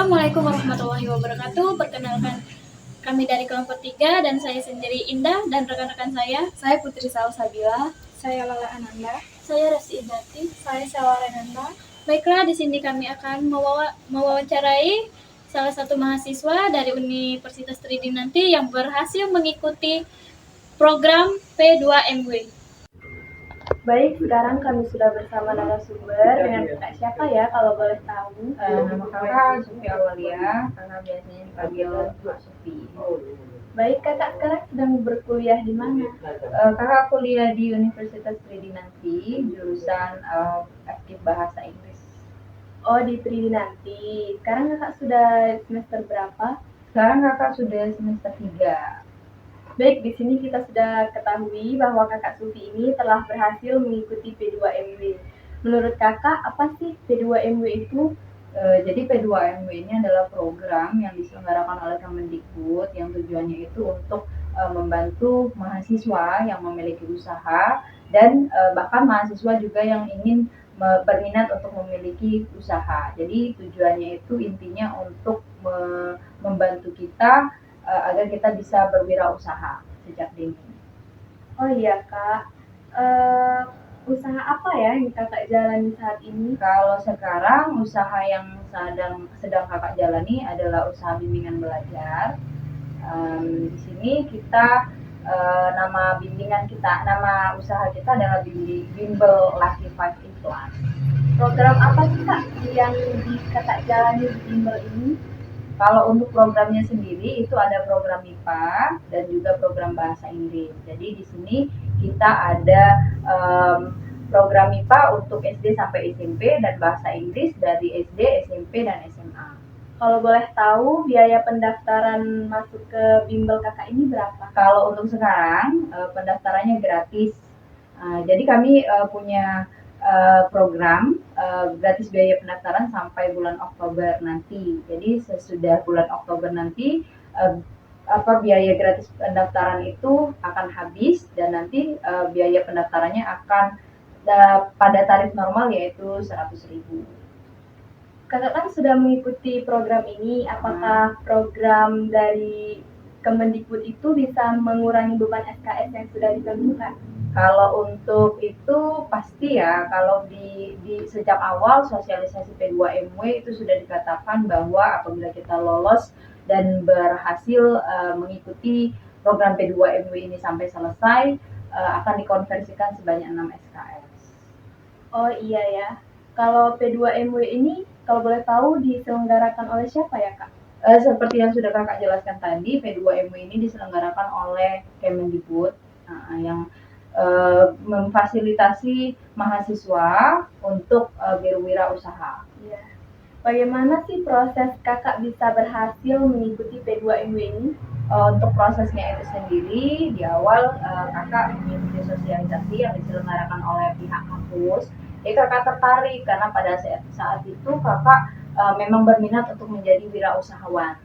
Assalamualaikum warahmatullahi wabarakatuh. Perkenalkan, kami dari kelompok 3 dan saya sendiri Indah dan rekan-rekan saya Putri Salsabila, saya Lala Ananda, saya Resti Idati, saya Selwa Renanda. Baiklah, di sini kami akan mewawancarai salah satu mahasiswa dari Universitas Tridinanti yang berhasil mengikuti program P2MW. Baik, sekarang kami sudah bersama narasumber dengan kakak siapa ya kalau boleh tahu? Nama kakak Sufi Awalia, kakak biasanya dipanggil Kak Sufi. Baik, kakak sekarang sedang berkuliah di mana? Kakak kuliah di Universitas Tridinanti, jurusan aktif bahasa Inggris. Oh, di Tridinanti. Sekarang kakak sudah semester berapa? Sekarang kakak sudah semester 3. Baik, di sini kita sudah ketahui bahwa kakak Sufi ini telah berhasil mengikuti P2MW. Menurut kakak, apa sih P2MW itu? Jadi P2MW ini adalah program yang diselenggarakan oleh Kemendikbud yang tujuannya itu untuk membantu mahasiswa yang memiliki usaha dan bahkan mahasiswa juga yang ingin berminat untuk memiliki usaha. Jadi tujuannya itu intinya untuk membantu kita agar kita bisa berwirausaha sejak dini. Oh iya kak, usaha apa ya yang kakak jalani saat ini? Kalau sekarang usaha yang sedang kakak jalani adalah usaha bimbingan belajar. Di sini kita nama usaha kita adalah Bimbel Lucky 5 Implant. Program apa sih kak yang kakak jalani di Bimbel ini? Kalau untuk programnya sendiri itu ada program MIPA dan juga program bahasa Inggris. Jadi di sini kita ada program MIPA untuk SD sampai SMP dan bahasa Inggris dari SD, SMP, dan SMA. Kalau boleh tahu biaya pendaftaran masuk ke bimbel kakak ini berapa? Kalau untuk sekarang pendaftarannya gratis. Jadi kami punya program gratis biaya pendaftaran sampai bulan Oktober nanti. Jadi sesudah bulan Oktober nanti biaya gratis pendaftaran itu akan habis dan nanti biaya pendaftarannya akan pada tarif normal yaitu 100.000. Kakak kan sudah mengikuti program ini, apakah program dari Kemendikbud itu bisa mengurangi beban SKS yang sudah ditentukan? Kalau untuk itu pasti ya, kalau di sejak awal sosialisasi P2MW itu sudah dikatakan bahwa apabila kita lolos dan berhasil mengikuti program P2MW ini sampai selesai akan dikonversikan sebanyak 6 SKS. Oh iya ya. Kalau P2MW ini kalau boleh tahu diselenggarakan oleh siapa ya Kak? Seperti yang sudah kakak jelaskan tadi, P2MW ini diselenggarakan oleh Kemendikbud yang memfasilitasi mahasiswa untuk berwirausaha. Ya. Bagaimana sih proses kakak bisa berhasil mengikuti P2MW ini? Untuk prosesnya itu sendiri, di awal kakak mengikuti sosialisasi yang diselenggarakan oleh pihak kampus. Jadi kakak tertarik karena pada saat itu kakak memang berminat untuk menjadi wirausahawan.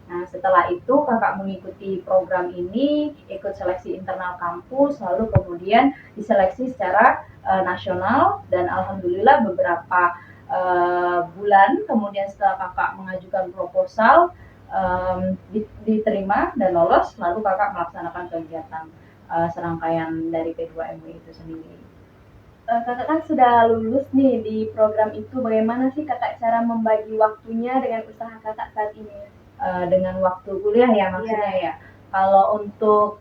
Nah, setelah itu kakak mengikuti program ini, ikut seleksi internal kampus, lalu kemudian diseleksi secara nasional dan alhamdulillah beberapa bulan kemudian setelah kakak mengajukan proposal diterima dan lolos, lalu kakak melaksanakan kegiatan serangkaian dari P2MW itu sendiri. Kakak kan sudah lulus nih di program itu, bagaimana sih kakak cara membagi waktunya dengan usaha kakak saat ini? Dengan waktu kuliah ya maksudnya ya. Kalau untuk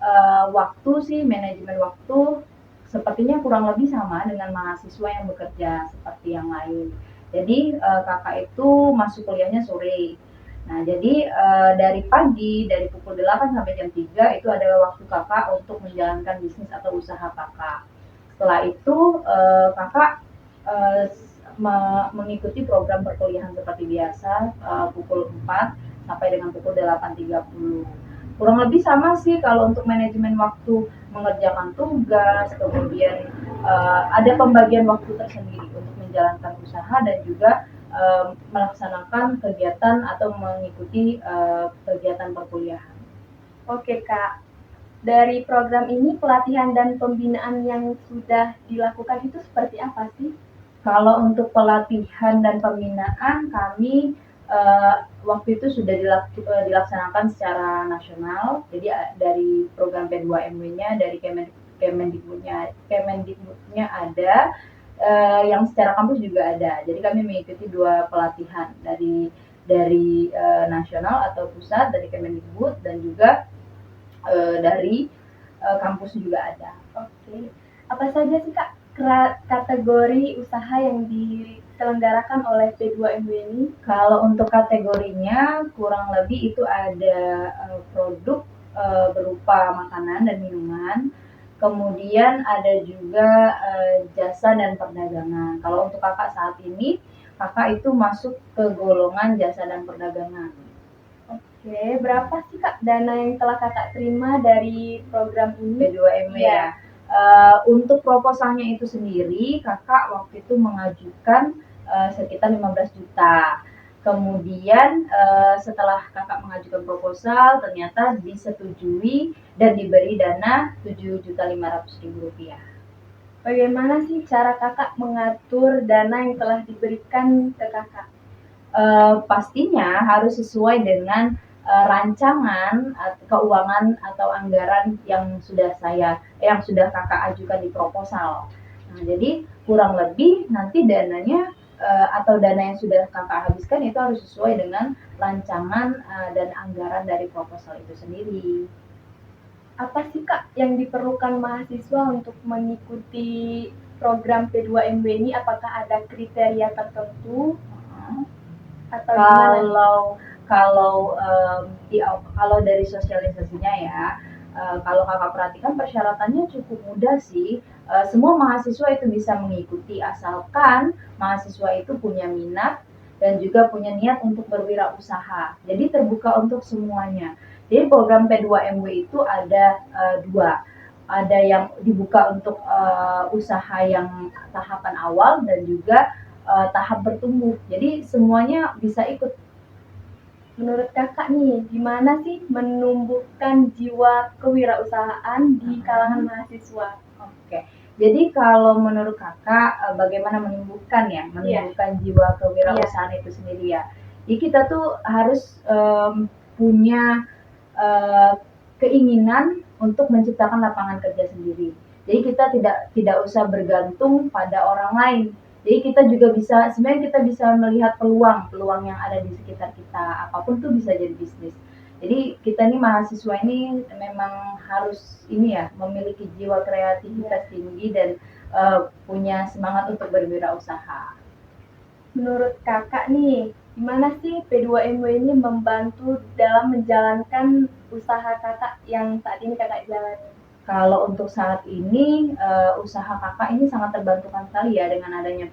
waktu sih, manajemen waktu sepertinya kurang lebih sama dengan mahasiswa yang bekerja seperti yang lain. Jadi kakak itu masuk kuliahnya sore. Nah, jadi dari pagi, dari pukul 8 sampai jam 3 itu adalah waktu kakak untuk menjalankan bisnis atau usaha kakak. Setelah itu kakak mengikuti program perkuliahan seperti biasa pukul 4 sampai dengan pukul 8.30. Kurang lebih sama sih kalau untuk manajemen waktu, mengerjakan tugas, kemudian ada pembagian waktu tersendiri untuk menjalankan usaha dan juga melaksanakan kegiatan atau mengikuti kegiatan perkuliahan. Oke Kak, dari program ini pelatihan dan pembinaan yang sudah dilakukan itu seperti apa sih? Kalau untuk pelatihan dan pembinaan kami waktu itu sudah dilaksanakan secara nasional. Jadi dari program P2MW-nya dari Kemendikbudnya ada, yang secara kampus juga ada. Jadi kami mengikuti 2 pelatihan dari nasional atau pusat, dari Kemendikbud dan juga dari kampus juga ada. Oke. Apa saja sih Kak kategori usaha yang diselenggarakan oleh P2MW ini? Kalau untuk kategorinya kurang lebih itu ada produk berupa makanan dan minuman, kemudian ada juga jasa dan perdagangan. Kalau untuk kakak saat ini, kakak itu masuk ke golongan jasa dan perdagangan. Oke, berapa sih Kak dana yang telah Kakak terima dari program ini? P2MW Iya. ya. Untuk proposalnya itu sendiri, kakak waktu itu mengajukan sekitar 15 juta. Kemudian setelah kakak mengajukan proposal, ternyata disetujui dan diberi dana Rp7.500.000. Bagaimana sih cara Kakak mengatur dana yang telah diberikan ke Kakak? Pastinya harus sesuai dengan rancangan keuangan atau anggaran yang sudah kakak ajukan di proposal. Nah, jadi kurang lebih nanti dananya atau dana yang sudah kakak habiskan itu harus sesuai dengan rancangan dan anggaran dari proposal itu sendiri. Apa sih Kak yang diperlukan mahasiswa untuk mengikuti program P2MW ini? Apakah ada kriteria tertentu atau gimana? Kalau dari sosialisasinya ya, kalau kakak perhatikan persyaratannya cukup mudah sih. Semua mahasiswa itu bisa mengikuti asalkan mahasiswa itu punya minat dan juga punya niat untuk berwirausaha. Jadi terbuka untuk semuanya. Jadi program P2MW itu ada 2. Ada yang dibuka untuk usaha yang tahapan awal dan juga tahap bertumbuh. Jadi semuanya bisa ikut. Menurut Kakak nih, gimana sih menumbuhkan jiwa kewirausahaan di kalangan mahasiswa? Oke. Jadi kalau menurut kakak bagaimana menumbuhkan jiwa kewirausahaan itu sendiri ya. Jadi kita tuh harus punya keinginan untuk menciptakan lapangan kerja sendiri. Jadi kita tidak usah bergantung pada orang lain. Jadi kita juga sebenarnya kita bisa melihat peluang yang ada di sekitar kita. Apapun tuh bisa jadi bisnis. Jadi kita nih mahasiswa ini memang harus memiliki jiwa kreativitas tinggi dan punya semangat untuk berwirausaha. Menurut Kakak nih, gimana sih P2MW ini membantu dalam menjalankan usaha Kakak yang saat ini Kakak jalani? Kalau untuk saat ini usaha kakak ini sangat terbantukan sekali ya dengan adanya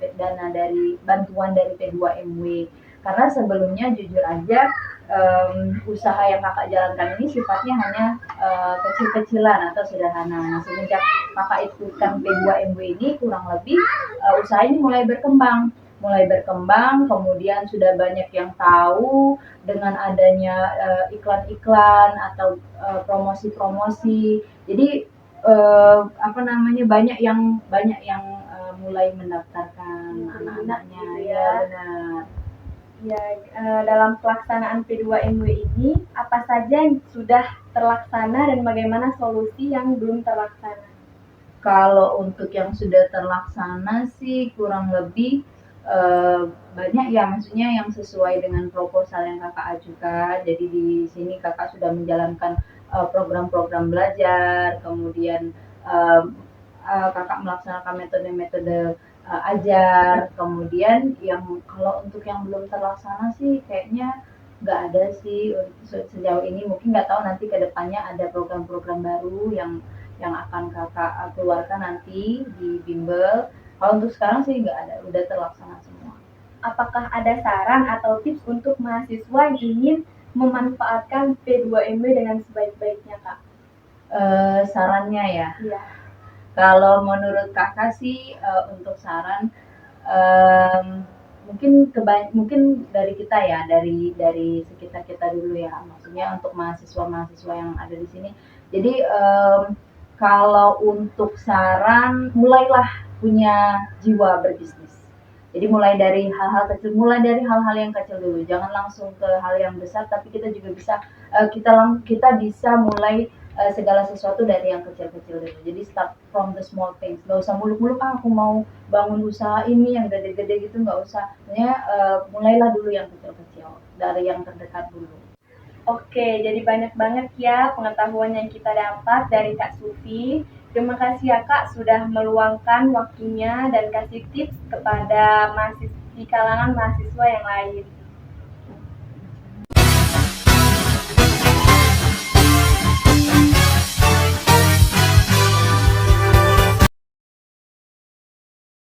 bantuan dari P2MW. Karena sebelumnya jujur aja usaha yang kakak jalankan ini sifatnya hanya kecil-kecilan atau sederhana. Nah, semenjak kakak ikutkan P2MW ini kurang lebih usaha ini mulai berkembang, kemudian sudah banyak yang tahu dengan adanya iklan-iklan atau promosi-promosi. Jadi banyak yang mulai mendaftarkan anak-anaknya. Ya, benar. Ya, dalam pelaksanaan P2MW ini, apa saja yang sudah terlaksana dan bagaimana solusi yang belum terlaksana? Kalau untuk yang sudah terlaksana sih kurang lebih banyak ya, maksudnya yang sesuai dengan proposal yang kakak ajukan. Jadi di sini kakak sudah menjalankan program-program belajar, kemudian kakak melaksanakan metode-metode ajar, kemudian kalau untuk yang belum terlaksana sih kayaknya nggak ada sih sejauh ini. Mungkin nggak tahu nanti kedepannya ada program-program baru yang akan kakak keluarkan nanti di bimbel. Kalau untuk sekarang sih nggak ada, udah terlaksana semua. Apakah ada saran atau tips untuk mahasiswa yang ingin memanfaatkan P2MW dengan sebaik-baiknya, Kak? Sarannya ya? Iya. Kalau menurut kakak sih untuk saran mungkin dari kita ya, dari sekitar kita dulu ya, maksudnya untuk mahasiswa yang ada di sini. Jadi kalau untuk saran, mulailah punya jiwa berbisnis. Jadi mulai dari hal-hal kecil, mulai dari hal-hal yang kecil dulu, jangan langsung ke hal yang besar, tapi kita juga bisa kita bisa mulai segala sesuatu dari yang kecil-kecil dulu. Jadi start from the small things. Gak usah muluk-muluk, aku mau bangun usaha ini yang gede-gede gitu, nggak usah. Sebenarnya mulailah dulu yang kecil-kecil, dari yang terdekat dulu. Oke, jadi banyak banget ya pengetahuan yang kita dapat dari Kak Sufi. Terima kasih ya Kak sudah meluangkan waktunya dan kasih tips kepada mahasiswa di kalangan mahasiswa yang lain.